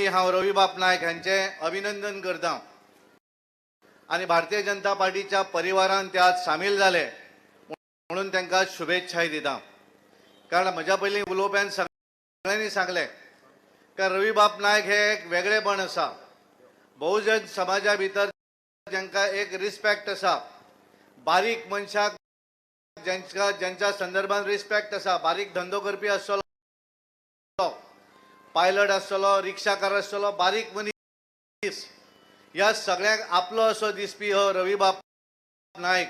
पयलीं हांव रवी बाप नायक हांचें अभिनंदन करता आणि भारतीय जनता पार्टीच्या परिवारान ते आज सामील झाले म्हणून तांकां शुभेच्छाय दिता। कारण म्हज्या पयलीं उलोवप्यान सगळ्यांनी सांगले की रवी बाप नायक हे एक वेगळेपण आसा। बहुजन समाजा भितर जांकां एक रिस्पेक्ट आसा, बारीक मनशाक ज्यांच्या संदर्भात रिस्पेक्ट आसा, बारीक धंदो करपी आसतलो, पायलट आसतलो, रिक्षाकार आसतलो, बारीक मनीस, ह्या सगळ्यांक आपलो असो दिसपी हो रवी बाप नायक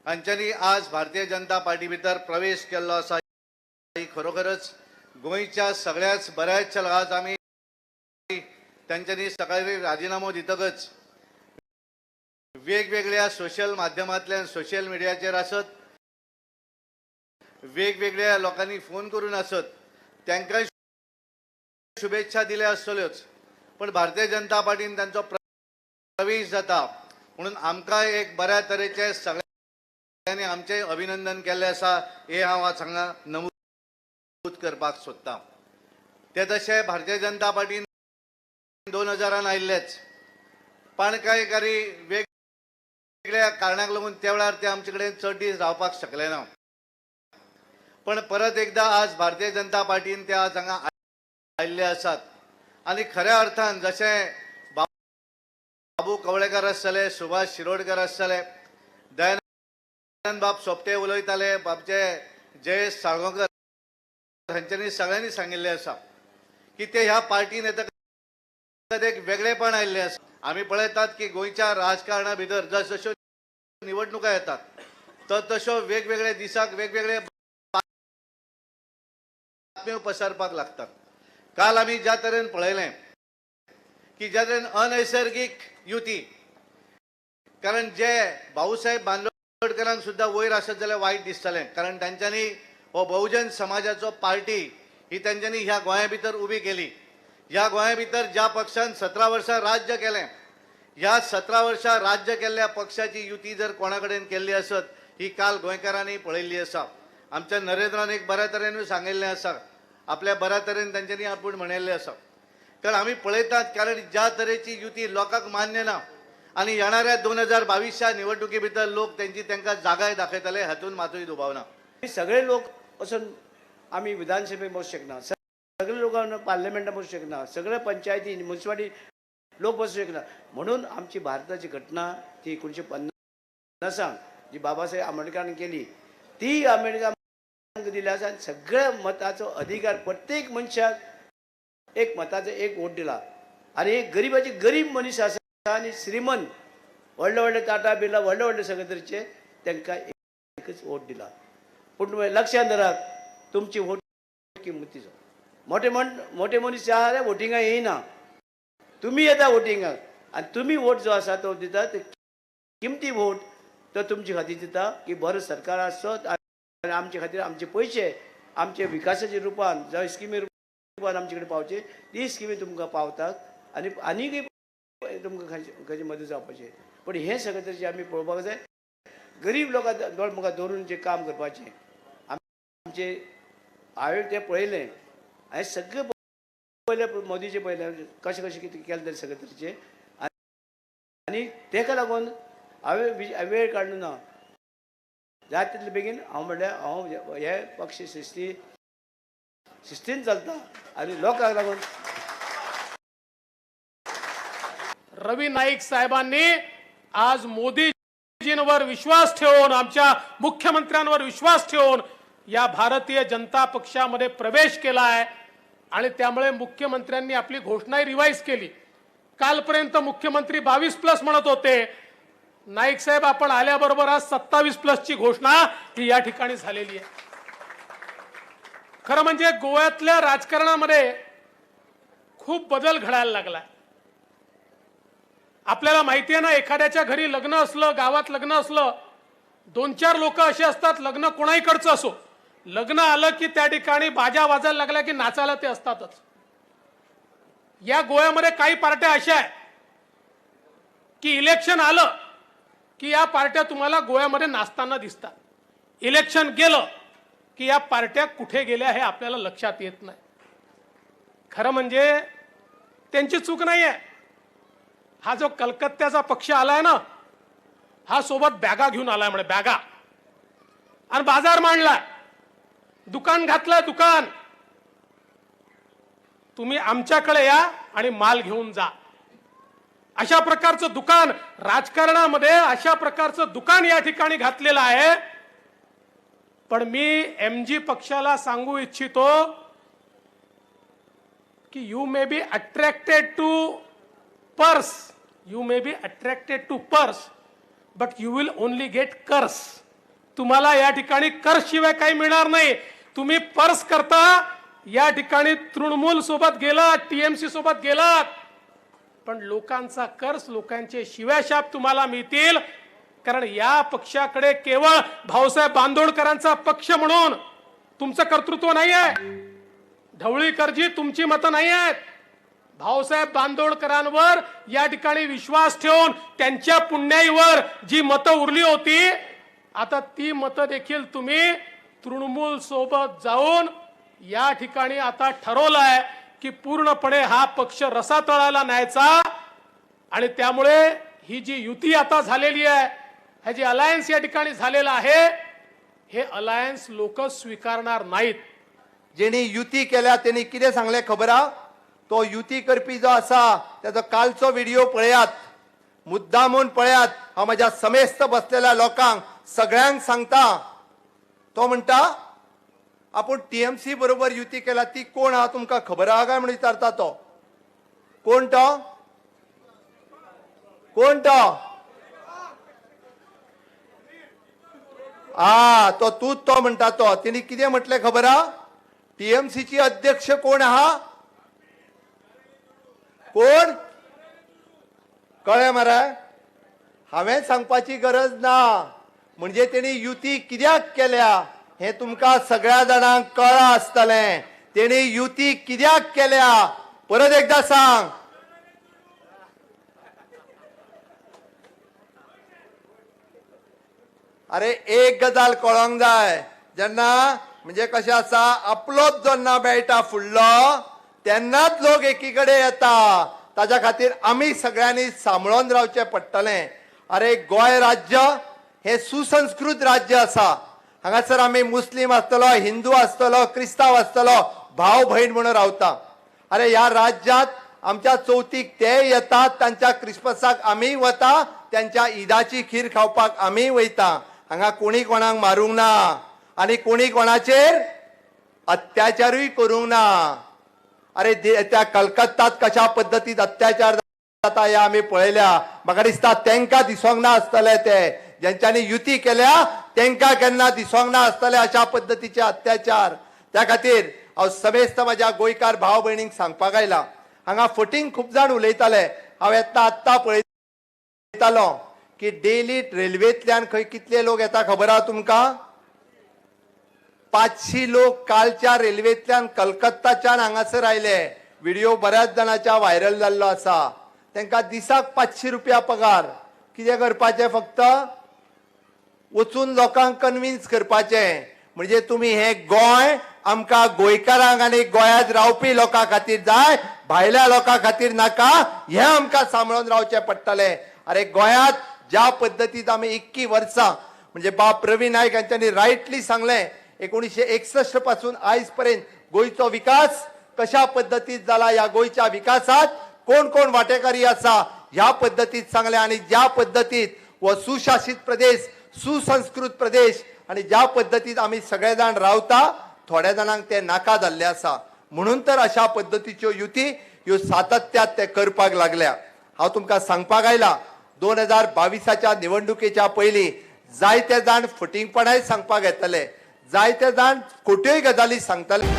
हांच्यांनी आज भारतीय जनता पार्टी भितर प्रवेश केल्लो आसा। खरोखरच गोंयच्या सगळ्याच बऱ्याचशा आज आमी तांच्यांनी सकाळी राजीनामो दितकच वेगवेगळ्या सोशल माध्यमांतल्यान सोशल मिडियाचेर आसत, वेगवेगळ्या लोकांनी फोन करून आसत, तांकां शुभेच्छा दिल्या आसतल्योच, पण भारतीय जनता पार्टीन तांचो प्रवेश जाता म्हणून आमकां एक बऱ्या तरेचे सगळ्यांनी आमचे अभिनंदन केल्ले आसा हे हांव आज हांगा नमूद करपाक सोदतां। ते तशें भारतीय जनता पार्टीन 2000 आयिल्लेच, पण कांय वेगवेगळ्या कारणाक लागून त्या वेळार ते आमचे कडेन चड दीस रावपाक शकले ना, पण परत एकदा आज भारतीय जनता पार्टीन ते आज हांगा आयिल्ले आसात आणि खऱ्या अर्थान जशें बाबू कवळेकर आसतले, सुभाष शिरोडकर आसतले, दयानंद बाब सोपटे उलयताले, बाबचे जयेश साळगांवकर हांच्यांनी सगळ्यांनी सांगिल्लें आसा की ते ह्या पार्टीन येतकच एक वेगळेपण आयिल्लें आसा। आमी पळयतात की गोंयच्या राजकारणा भितर जसजश्यो निवडणुका येतात तसतश्यो वेगवेगळे दिसाक वेगवेगळे बातम्यो पसरपाक लागतात। काल आमी ज्या तरेन पळयलें की ज्या तरेन अनैसर्गीक युती, कारण जे भाऊसाहेब बांदोडकरांक सुद्दां वयर आसत जाल्यार वायट दिसतलें, कारण तांच्यांनी हो बहुजन समाजाचो पार्टी ही तांच्यांनी ह्या गोंया भितर उबी केली। ह्या गोंया भितर ज्या पक्षान 17 वर्सां राज्य केलें, ह्या 17 वर्सां राज्य केल्ल्या पक्षाची युती जर कोणा कडेन केल्ली आसत ही काल गोंयकारांनी पळयल्ली आसा। आमच्या नरेंद्रान एक बऱ्या तरेन सांगिल्लें आसा, आपल्या बऱ्या तरेन तांच्यांनी आपूण म्हणिल्लें आसा, कारण आमी पळयतात कारण ज्या तरेची युती लोकांक मान्य ना आणि येणाऱ्या 2022च्या निवडणुकी भितर लोक तांकां जागाय दाखयतले हातून मातूय दुबाव ना। सगळे लोक वचून आमी विधानसभेत बसू शकना, सगळे लोक पार्लिमेंटात बसू शकना, सगळे पंचायती म्युन्सिपालिटी लोक बसू शकना, म्हणून आमची भारताची घटना ती 1950 जी बाबासाहेब आंबेडकरांनी केली ती आंबेडकर दिल्या आसा। सगळ्या मताचो अधिकार प्रत्येक मनशाक एक मताचो एक वोट दिला आणि एक गरीबाची गरीब मनीस आसा आणि श्रीमंत व्हडले व्हडले टाटा बिर्ला व्हडले व्हडले सगळे तरेचे तांकां एकच वोट दिला। पूण लक्षात धरात तुमची वोट किंमतीचो मोठे मनीस जे आहा वोटिंगाक येयना, तुम्ही येता वोटिंगाक आणि तुम्ही वोट जो आसा तो दिता ते किंमती वोट तो तुमचे खातीर दिता की बरो सरकार आसत आणि आमचे खातीर आमचे पयशे आमचे विकासाच्या रुपान जावं स्किमी रुपान आमचे कडेन पावचे, ती स्किमी तुमकां पावतात आणि आनीकय तुमकां खंयची मदत जावपाची। पण हे सगळे तरेचे आमी पळोवपाक जाय, गरीब लोकां दोळमुखार दवरून जे काम करपाचें आमचे हांवें तें पळयलें। हांवें सगळे पळयलें, मोदीचे पळयलें कशें कशें कितें केलें तें सगळे तरेचें, आनी तेका लागून हांवें वेळ काडलो ना, जाय तितले बेगीन हांव म्हणलें हांव हे पक्ष शिस्तीन चलता आनी लोकांक लागून। रवी नाईक साहेबांनी आज मोदीजींवर विश्वास ठेवून, आमच्या मुख्यमंत्र्यांवर विश्वास ठेवून या भारतीय जनता पक्षामध्ये प्रवेश केला आहे आणि त्यामुळे मुख्यमंत्र्यांनी आपली घोषणा रिवाइज केली। कालपर्यंत मुख्यमंत्री 22+ म्हणत होते, नाईक साहेब आपण आल्याबरोबर आज 27+ ची घोषणा ही या ठिकाणी झालेली आहे। खरं म्हणजे गोव्यातल्या राजकारणामध्ये खूप बदल घडायला लागलाय। आपल्याला माहिती आहे ना, एखाद्याच्या घरी लग्न असलं, गावात लग्न असलं, 2-4 लोक असे असतात, लग्न कोणाहीकडचं असो, लग्न आलं की त्या ठिकाणी बाजा वाजायला लागला की नाचायला ते असतातच। या गोव्यामध्ये काही पार्ट्या अशा आहेत की इलेक्शन आलं की या पार्ट्या तुम्हाला गोव्यामध्ये नाचताना दिसतात, इलेक्शन गेलं की या पार्ट्या कुठे गेल्या हे आपल्याला लक्षात येत नाही। खरं म्हणजे त्यांची चूक नाहीये. हा जो कलकत्त्याचा पक्ष आलाय ना, हा सोबत बॅगा घेऊन आलाय म्हणे, बॅगा, आणि बाजार मांडलाय, दुकान घातलंय, दुकान. तुम्ही आमच्याकडे या आणि माल घेऊन जा. अशा प्रकारचं दुकान राजकारणामध्ये, अशा प्रकारचं दुकान या ठिकाणी घातलेलं आहे. पण मी एमजी पक्षाला सांगू इच्छितो की you may be attracted to purse, you may be attracted to purse, but you will only get curse. तुम्हाला या ठिकाणी कर्स शिवाय काही मिळणार नाही. तुम्ही पर्स करता, या ठिकाणी तृणमूल सोबत गेलात, टीएमसी सोबत गेलात, पण लोकांचा कर्स, लोकांचे शिव्याशाप तुम्हाला मिळतील. कारण या पक्षाकडे केवळ भाऊसाहेब बांदोडकरांचा पक्ष म्हणून तुमचं कर्तृत्व नाही आहे. ढवळीकरजी तुमची मतं नाही आहेत. भाऊसाहेब बांदोडकरांवर या ठिकाणी विश्वास ठेवून त्यांच्या पुण्याईवर जी मतं उरली होती, आता ती मतं देखील तुम्ही तृणमूल सोबत जाऊन या ठिकाणी आता ठरवलंय की पूर्णपणे हा पक्ष रसातळाला न्यायचा. आणि त्यामुळे ही जी युती आता झालेली आहे, हे जे अलायन्स या ठिकाणी झालेलं आहे, हे अलायन्स लोक स्वीकारणार नाहीत. जेणी युती केल्या त्यांनी कितें सांगले खबर हा? तो युती करपी जो आसा त्याचो कालचो व्हिडिओ पळयात, मुद्दामून पळयात. हांव म्हज्या समेस्त बसलेल्या लोकांक सगळ्यांक सांगता, तो म्हणटा आपूण टीएमसी बरोबर युती केला. ती कोण हा तुमकां खबर आहा काय म्हणून विचारता तो. कोण तो? कोण तो? तो तूच तो म्हणटा तो. तिने कितें म्हटलें खबर हा? टीएमसीची अध्यक्ष कोण आहा? कोण? कळ्ळें मरे? हांवें सांगपाची गरज ना. म्हणजे तेणी युती कित्याक केल्या हे तुमकां सगळ्या जाणांक कळ्ळां आसतलें. तेणी युती कित्याक केल्या परत एकदा सांग. अरे एक गजाल कळोंक जाय, जेन्ना म्हणजे कशें आसा, आपलोच जेन्ना मेळटा फुडलो तेन्नाच लोक एकीकडे येता. ताच्या खातीर आमी सगळ्यांनी सांबाळून रावचें पडटलें. अरे गोंय राज्य हे सुसंस्कृत राज्य आसा. हांगासर आमी मुस्लीम आसतलो, हिंदू आसतलो, क्रिस्तांव आसतलो, भाव भयण म्हणून रावता. अरे ह्या राज्यांत आमच्या चवथीक ते येतात, तांच्या क्रिस्मसाक आमी वता, त्यांच्या ईदाची खीर खावपाक आमी वयता. हांगा कोणी कोणाक मारूंक ना आनी कोणी कोणाचेर अत्याचारूय करूंक ना. अरे त्या कलकत्तात कशा पद्दतीन अत्याचार जाता हे आमी पळयल्या. म्हाका दिसता तांकां दिसोंक ना आसतले, ते ज्यांच्यानी युती केल्या तांकां केन्ना दिसोंक ना आसतले अशा पद्दतीचे अत्याचार. त्या खातीर हांव समेस्त म्हज्या गोंयकार भाव भयणींक सांगपाक आयला. हांगा फटींग खूब जाण उलयताले. हांव आत्तां पळयतालो की डेली रेल्वेंतल्यान खंय कितले लोक येता खबर आहा तुमकां? 500 लोक कालच्या रेल्वेंतल्यान कलकत्ताच्यान हांगासर आयले. व्हिडिओ बऱ्याच जाणांच्या व्हायरल जाल्लो आसा. तांकां दिसाक 500 रुपया पगार. कितें करपाचें? फक्त वचून लोकांक कन्विन्स करपाचें. म्हणजे तुम्ही हे गोंय आमकां गोंयकारांक आनी गोंयांत रावपी लोकां खातीर जाय, भायल्या लोकां खातीर नाका. हें आमकां सांबाळून रावचें पडटलें. अरे गोंयांत ज्या पद्दतीन आमी 21 वर्सां, म्हणजे बाब रवी नायक यांच्यानी रायटली सांगलें, 1961 पासून आयज पर्यंत गोंयचो विकास कशा पद्दतीन जाला, ह्या गोंयच्या विकासात कोण कोण वांटेकारी आसा ह्या पद्दतीन सांगलें. आनी ज्या पद्दतीन हो सुशासीत प्रदेश, सुसंस्कृत प्रदेश आणि ज्या पद्दतीन आमी सगळे जाण रावता, थोड्या जाणांक ते नाका जाल्ले आसा. म्हणून तर अशा पद्दतीच्यो युती ह्यो सातत्यात ते करपाक लागल्या. हांव तुमकां सांगपाक आयला, 2022च्या निवडणुकेच्या पयलीं जायते जाण फटींगपणाय सांगपाक येतले, जायते जाण खोट्योय गजाली सांगतले.